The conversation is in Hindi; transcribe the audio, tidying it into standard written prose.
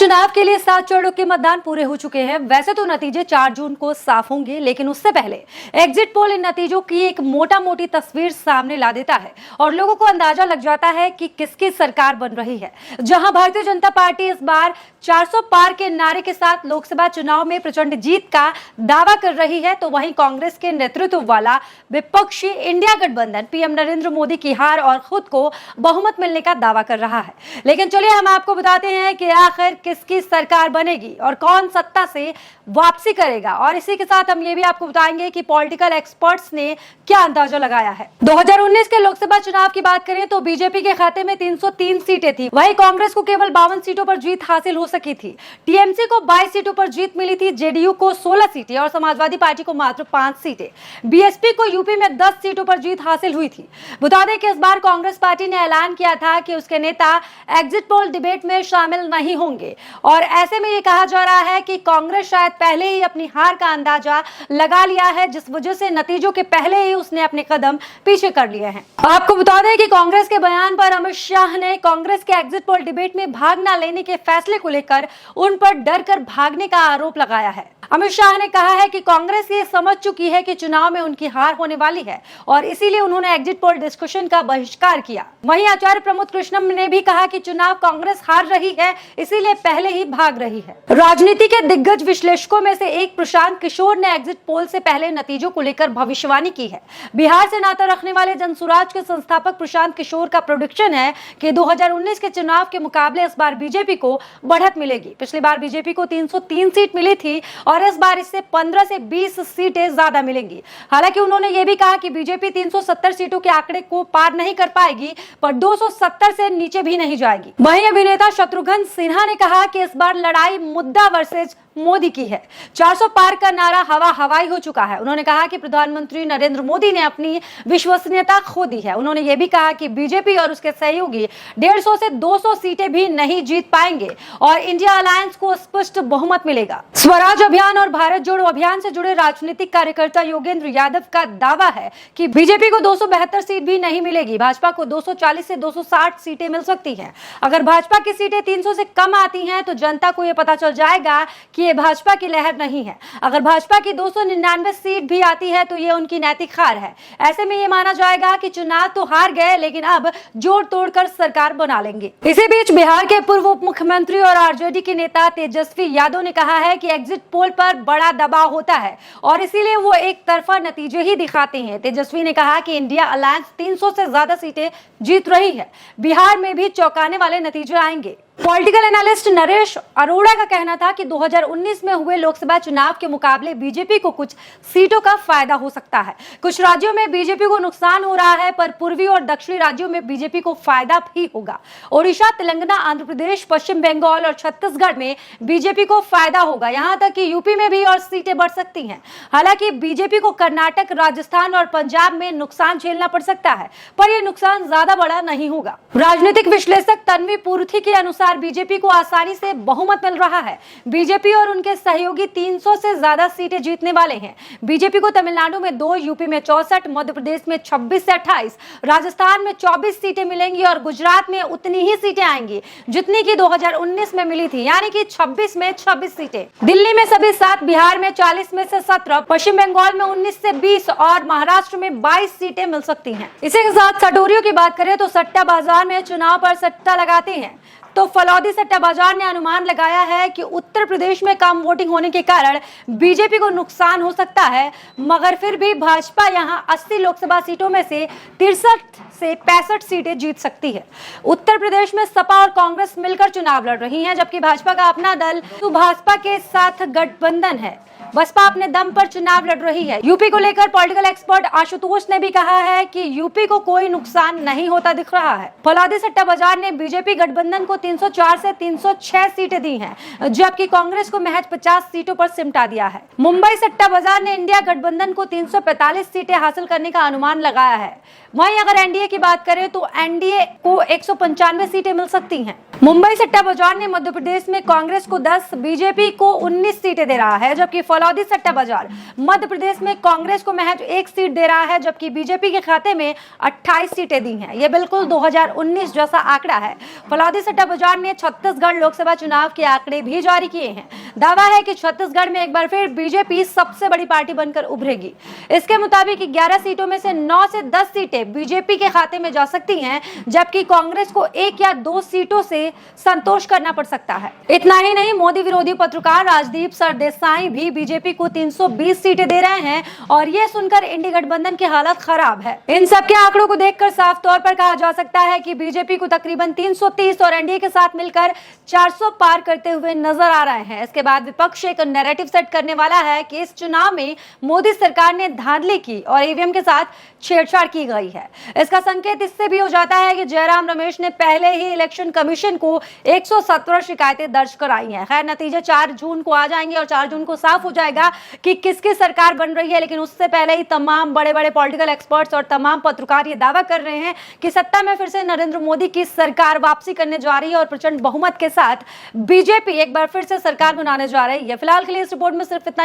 चुनाव के लिए 7 चरणों के मतदान पूरे हो चुके हैं। वैसे तो नतीजे 4 जून को साफ होंगे, लेकिन उससे पहले एग्जिट पोल इन नतीजों की एक मोटी तस्वीर सामने ला देता है और लोगों को अंदाजा लग जाता है कि किसकी सरकार बन रही है। जहां भारतीय जनता पार्टी इस बार 400 पार के नारे के साथ लोकसभा चुनाव में प्रचंड जीत का दावा कर रही है, तो वहीं कांग्रेस के नेतृत्व वाला विपक्षी इंडिया गठबंधन पीएम नरेंद्र मोदी की हार और खुद को बहुमत मिलने का दावा कर रहा है। लेकिन चलिए हम आपको बताते हैं कि आखिर किसकी सरकार बनेगी और कौन सत्ता से वापसी करेगा। और इसी के साथ हम ये भी आपको बताएंगे कि पॉलिटिकल एक्सपर्ट्स ने क्या अंदाजा लगाया है। 2019 के लोकसभा चुनाव की बात करें तो बीजेपी के खाते में 303 सीटें थी, वहीं कांग्रेस को केवल 52 सीटों पर जीत हासिल हो सकी थी। टीएमसी को 22 सीटों पर जीत मिली थी, जेडीयू को 16 सीटें और समाजवादी पार्टी को मात्र 5 सीटें। बीएसपी को यूपी में 10 सीटों पर जीत हासिल हुई थी। बता दें कि इस बार कांग्रेस पार्टी ने ऐलान किया था कि उसके नेता एग्जिट पोल डिबेट में शामिल नहीं होंगे और ऐसे में ये कहा जा रहा है कि कांग्रेस शायद पहले ही अपनी हार का अंदाजा लगा लिया है, जिस वजह से नतीजों के पहले ही उसने अपने कदम पीछे कर लिए हैं। आपको बता दें कि कांग्रेस के बयान पर अमित शाह ने कांग्रेस के एग्जिट पोल डिबेट में भाग न लेने के फैसले को लेकर उन पर डर कर भागने का आरोप लगाया है। अमित शाह ने कहा है कि कांग्रेस ये समझ चुकी है कि चुनाव में उनकी हार होने वाली है और इसीलिए उन्होंने एग्जिट पोल डिस्कशन का बहिष्कार किया। वहीं आचार्य प्रमोद कृष्णम ने भी कहा कि चुनाव कांग्रेस हार रही है, इसीलिए पहले ही भाग रही है। राजनीति के दिग्गज विश्लेषकों में से एक प्रशांत किशोर ने एग्जिट पोल से पहले नतीजों को लेकर भविष्यवाणी की है। बिहार से नाता रखने वाले जनसुराज के संस्थापक प्रशांत किशोर का प्रेडिक्शन है कि 2019 के चुनाव के मुकाबले इस बार बीजेपी को बढ़त मिलेगी। पिछली बार बीजेपी को 303 सीट मिली थी और इस बार इससे 15 से 20 सीटें ज्यादा मिलेंगी। हालांकि उन्होंने ये भी कहा कि बीजेपी 370 सीटों के आंकड़े को पार नहीं कर पाएगी, पर 270 से नीचे भी नहीं जाएगी। वहीं अभिनेता शत्रुघ्न सिन्हा ने कहा कि इस बार लड़ाई मुद्दा वर्सेज मोदी की है। 400 पार का नारा हवाई हो चुका है। उन्होंने कहा कि प्रधानमंत्री नरेंद्र मोदी ने अपनी विश्वसनीयता खो दी है। उन्होंने ये भी कहा कि बीजेपी और उसके सहयोगी 150 से 200 सीटें भी नहीं जीत पाएंगे और इंडिया अलायंस को स्पष्ट बहुमत मिलेगा। स्वराज अभियान और भारत जोड़ो अभियान से जुड़े राजनीतिक कार्यकर्ता योगेंद्र यादव का दावा है कि बीजेपी को 272 सीट भी नहीं मिलेगी। भाजपा को 240 से 260 सीटें मिल सकती हैं। अगर भाजपा की सीटें 300 से कम आती हैं तो जनता को यह पता चल जाएगा कि ये भाजपा की लहर नहीं है। अगर भाजपा की 299 सीट भी आती है तो ये उनकी नैतिक हार है। ऐसे में ये माना जाएगा कि चुनाव तो हार गए, लेकिन अब जोड़ तोड़कर सरकार बना लेंगे। इसी बीच बिहार के पूर्व उप मुख्यमंत्री और आरजेडी के नेता तेजस्वी यादव ने कहा है कि एग्जिट पोल पर बड़ा दबाव होता है और इसीलिए वो एक तरफा नतीजे ही दिखाते हैं। तेजस्वी ने कहा कि इंडिया अलायंस 300 से ज्यादा सीटें जीत रही है। बिहार में भी चौंकाने वाले नतीजे आएंगे। पॉलिटिकल एनालिस्ट नरेश अरोड़ा का कहना था कि 2019 में हुए लोकसभा चुनाव के मुकाबले बीजेपी को कुछ सीटों का फायदा हो सकता है। कुछ राज्यों में बीजेपी को नुकसान हो रहा है, पर पूर्वी और दक्षिणी राज्यों में बीजेपी को फायदा भी होगा। ओडिशा, तेलंगाना, आंध्र प्रदेश, पश्चिम बंगाल और छत्तीसगढ़ में बीजेपी को फायदा होगा। यहाँ तक कि यूपी में भी और सीटें बढ़ सकती हैं। हालांकि बीजेपी को कर्नाटक, राजस्थान और पंजाब में नुकसान झेलना पड़ सकता है, पर यह नुकसान ज्यादा बड़ा नहीं होगा। राजनीतिक विश्लेषक तन्वी पूर्थी के अनुसार बीजेपी को आसानी से बहुमत मिल रहा है। बीजेपी और उनके सहयोगी 300 से ज्यादा सीटें जीतने वाले हैं। बीजेपी को तमिलनाडु में 2, यूपी में 64, मध्य प्रदेश में 26 से 28, राजस्थान में 24 सीटें मिलेंगी और गुजरात में उतनी ही सीटें आएंगी जितनी की 2019 में मिली थी, यानी कि 26 में 26 सीटें। दिल्ली में सभी 7, बिहार में 40 में से 17, पश्चिम बंगाल में 19 से 20 और महाराष्ट्र में 22 सीटें मिल सकती हैं। इसी के साथ सटोरियों की बात करें तो सट्टा बाजार में चुनाव पर सट्टा लगाते हैं। तो फलौदी सट्टा बाजार ने अनुमान लगाया है कि उत्तर प्रदेश में कम वोटिंग होने के कारण बीजेपी को नुकसान हो सकता है, मगर फिर भी भाजपा यहां 80 लोकसभा सीटों में से 63 से 65 सीटें जीत सकती है। उत्तर प्रदेश में सपा और कांग्रेस मिलकर चुनाव लड़ रही हैं, जबकि भाजपा का अपना दल तो भाजपा के साथ गठबंधन है। बसपा अपने दम पर चुनाव लड़ रही है। यूपी को लेकर पॉलिटिकल एक्सपर्ट आशुतोष ने भी कहा है कि यूपी को कोई नुकसान नहीं होता दिख रहा है। फौलादी सट्टा बाजार ने बीजेपी गठबंधन को 304 से 306 सीटें दी हैं, जबकि कांग्रेस को महज 50 सीटों पर सिमटा दिया है। मुंबई सट्टा बाजार ने इंडिया गठबंधन को 345 सीटें हासिल करने का अनुमान लगाया है। वहीं अगर एनडीए एनडीए की बात करें तो एनडीए को 195 सीटें मिल सकती हैं। मुंबई सट्टा बाजार ने मध्य प्रदेश में कांग्रेस को 10, बीजेपी को 19 सीटें दे रहा है, जबकि फलौदी सट्टा बाजार मध्य प्रदेश में कांग्रेस को महज 1 सीट दे रहा है, जबकि बीजेपी के खाते में 28 सीटें दी हैं। यह बिल्कुल 2019 जैसा आंकड़ा है। फलौदी सट्टा बाजार ने छत्तीसगढ़ लोकसभा चुनाव के आंकड़े भी जारी किए हैं। दावा है कि छत्तीसगढ़ में एक बार फिर बीजेपी सबसे बड़ी पार्टी बनकर उभरेगी। इसके मुताबिक 11 सीटों में से 9 से 10 सीटें बीजेपी के खाते में जा सकती हैं, जबकि कांग्रेस को 1 या 2 सीटों से संतोष करना पड़ सकता है। इतना ही नहीं, मोदी विरोधी पत्रकार राजदीप सरदेसाई भी बीजेपी को 320 सीटें दे रहे हैं और ये सुनकर इंडी गठबंधन की हालत खराब है। इन सबके आंकड़ों को देखकर साफ तौर पर कहा जा सकता है कि बीजेपी को तकरीबन 330 और एनडीए के साथ मिलकर 400 पार करते हुए नजर आ रहे हैं। इसके बाद विपक्ष एक नैरेटिव सेट करने वाला है कि इस चुनाव में मोदी सरकार ने धांधली की और ईवीएम के साथ छेड़छाड़ की गई है। इसका संकेत इससे भी हो जाता है कि जयराम रमेश ने पहले ही इलेक्शन कमीशन को 117 शिकायतें दर्ज कराई हैं। खैर, नतीजे 4 जून को आ जाएंगे और 4 जून को साफ हो जाएगा कि किसकी सरकार बन रही है। लेकिन उससे पहले ही तमाम बड़े बड़े पॉलिटिकल एक्सपर्ट्स और तमाम पत्रकार ये दावा कर रहे हैं कि सत्ता में फिर से नरेंद्र मोदी की सरकार वापसी करने जा रही है और प्रचंड बहुमत के साथ बीजेपी एक बार फिर से सरकार बनाने जा रही है। फिलहाल के लिए इस रिपोर्ट में सिर्फ इतना ही।